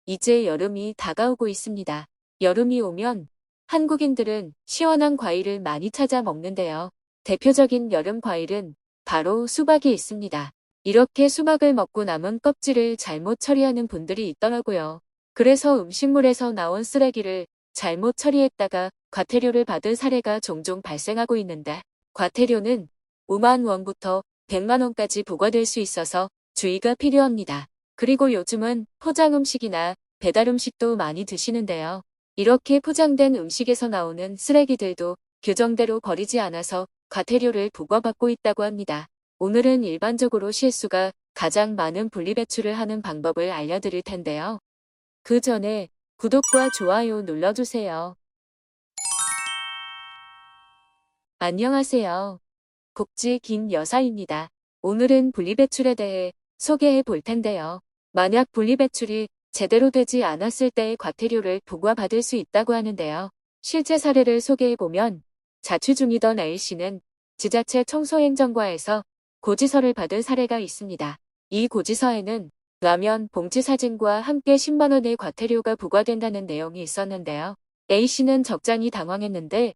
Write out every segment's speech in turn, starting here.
이제 여름이 다가오고 있습니다. 여름이 오면 한국인들은 시원한 과일을 많이 찾아 먹는데요. 대표적인 여름 과일은 바로 수박이 있습니다. 이렇게 수박을 먹고 남은 껍질을 잘못 처리하는 분들이 있더라고요. 그래서 음식물에서 나온 쓰레기를 잘못 처리했다가 과태료를 받은 사례가 종종 발생하고 있는데, 과태료는 5만 원부터 100만 원까지 부과될 수 있어서 주의가 필요합니다. 그리고 요즘은 포장 음식이나 배달 음식도 많이 드시는데요. 이렇게 포장된 음식에서 나오는 쓰레기들도 규정대로 버리지 않아서 과태료를 부과받고 있다고 합니다. 오늘은 일반적으로 실수가 가장 많은 분리배출을 하는 방법을 알려드릴 텐데요. 그 전에 구독과 좋아요 눌러주세요. 안녕하세요. 복지 김 여사입니다. 오늘은 분리배출에 대해 소개해 볼 텐데요. 만약 분리배출이 제대로 되지 않았을 때의 과태료를 부과받을 수 있다고 하는데요. 실제 사례를 소개해 보면 자취 중이던 A씨는 지자체 청소행정과에서 고지서를 받은 사례가 있습니다. 이 고지서에는 라면 봉지 사진과 함께 10만 원의 과태료가 부과된다는 내용이 있었는데요. A씨는 적잖이 당황했는데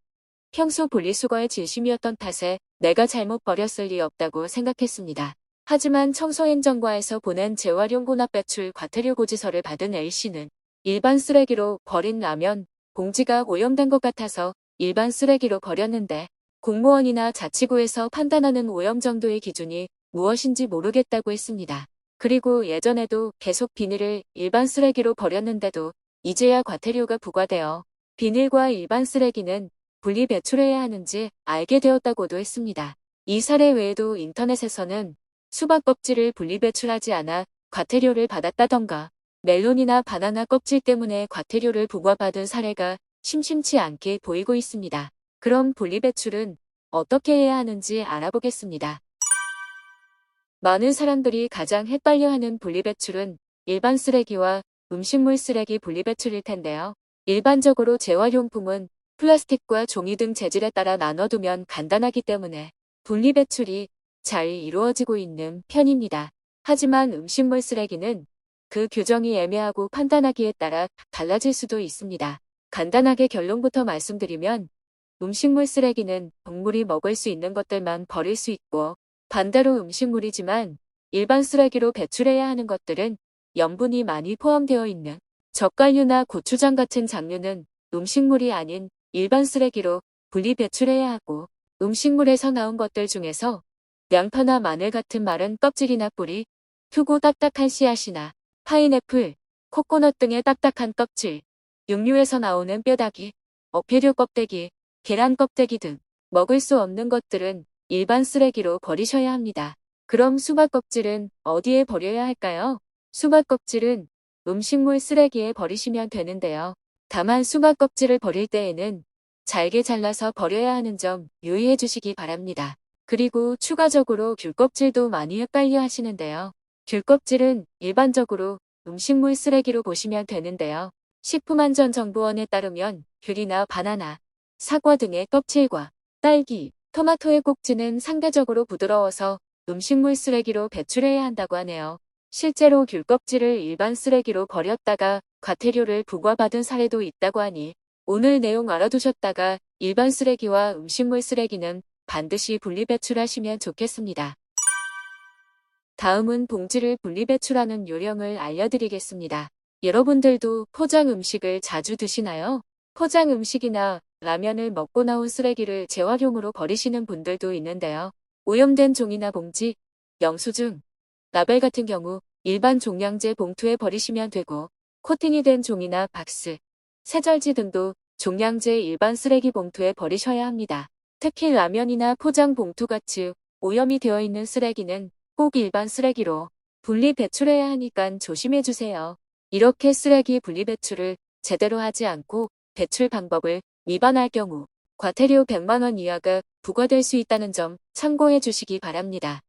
평소 분리수거에 진심이었던 탓에 내가 잘못 버렸을 리 없다고 생각했습니다. 하지만 청소행정과에서 보낸 재활용 혼합배출 과태료 고지서를 받은 A씨는 일반 쓰레기로 버린 라면 봉지가 오염된 것 같아서 일반 쓰레기로 버렸는데, 공무원이나 자치구에서 판단하는 오염 정도의 기준이 무엇인지 모르겠다고 했습니다. 그리고 예전에도 계속 비닐을 일반 쓰레기로 버렸는데도 이제야 과태료가 부과되어 비닐과 일반 쓰레기는 분리 배출해야 하는지 알게 되었다고도 했습니다. 이 사례 외에도 인터넷에서는 수박 껍질을 분리 배출하지 않아 과태료를 받았다던가, 멜론이나 바나나 껍질 때문에 과태료를 부과받은 사례가 심심치 않게 보이고 있습니다. 그럼 분리 배출은 어떻게 해야 하는지 알아보겠습니다. 많은 사람들이 가장 헷갈려하는 분리 배출은 일반 쓰레기와 음식물 쓰레기 분리 배출일 텐데요. 일반적으로 재활용품은 플라스틱과 종이 등 재질에 따라 나눠두면 간단하기 때문에 분리 배출이 잘 이루어지고 있는 편입니다. 하지만 음식물 쓰레기는 그 규정이 애매하고 판단하기에 따라 달라질 수도 있습니다. 간단하게 결론부터 말씀드리면, 음식물 쓰레기는 동물이 먹을 수 있는 것들만 버릴 수 있고, 반대로 음식물이지만 일반 쓰레기로 배출해야 하는 것들은 염분이 많이 포함되어 있는 젓갈류나 고추장 같은 장류는 음식물이 아닌 일반 쓰레기로 분리 배출해야 하고, 음식물에서 나온 것들 중에서 양파나 마늘 같은 마른 껍질이나 뿌리, 크고 딱딱한 씨앗이나 파인애플, 코코넛 등의 딱딱한 껍질, 육류에서 나오는 뼈다귀, 어패류 껍데기, 계란 껍데기 등 먹을 수 없는 것들은 일반 쓰레기로 버리셔야 합니다. 그럼 수박 껍질은 어디에 버려야 할까요? 수박 껍질은 음식물 쓰레기에 버리시면 되는데요. 다만 수박 껍질을 버릴 때에는 잘게 잘라서 버려야 하는 점 유의해 주시기 바랍니다. 그리고 추가적으로 귤 껍질도 많이 헷갈려 하시는데요. 귤 껍질은 일반적으로 음식물 쓰레기로 보시면 되는데요. 식품안전정보원에 따르면 귤이나 바나나, 사과 등의 껍질과 딸기, 토마토의 꼭지는 상대적으로 부드러워서 음식물 쓰레기로 배출해야 한다고 하네요. 실제로 귤 껍질을 일반 쓰레기로 버렸다가 과태료를 부과받은 사례도 있다고 하니 오늘 내용 알아두셨다가 일반 쓰레기와 음식물 쓰레기는 반드시 분리 배출하시면 좋겠습니다. 다음은 봉지를 분리 배출하는 요령을 알려드리겠습니다. 여러분들도 포장 음식을 자주 드시나요? 포장 음식이나 라면을 먹고 나온 쓰레기를 재활용으로 버리시는 분들도 있는데요. 오염된 종이나 봉지, 영수증, 라벨 같은 경우 일반 종량제 봉투에 버리시면 되고, 코팅이 된 종이나 박스, 세절지 등도 종량제 일반 쓰레기 봉투에 버리셔야 합니다. 특히 라면이나 포장 봉투같이 오염이 되어 있는 쓰레기는 꼭 일반 쓰레기로 분리 배출해야 하니까 조심해 주세요. 이렇게 쓰레기 분리 배출을 제대로 하지 않고 배출 방법을 위반할 경우 과태료 100만 원 이하가 부과될 수 있다는 점 참고해 주시기 바랍니다.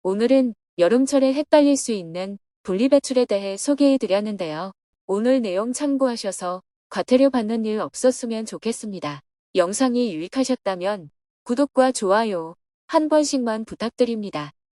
오늘은 여름철에 헷갈릴 수 있는 분리배출에 대해 소개해 드렸는데요. 오늘 내용 참고하셔서 과태료 받는 일 없었으면 좋겠습니다. 영상이 유익하셨다면 구독과 좋아요 한 번씩만 부탁드립니다.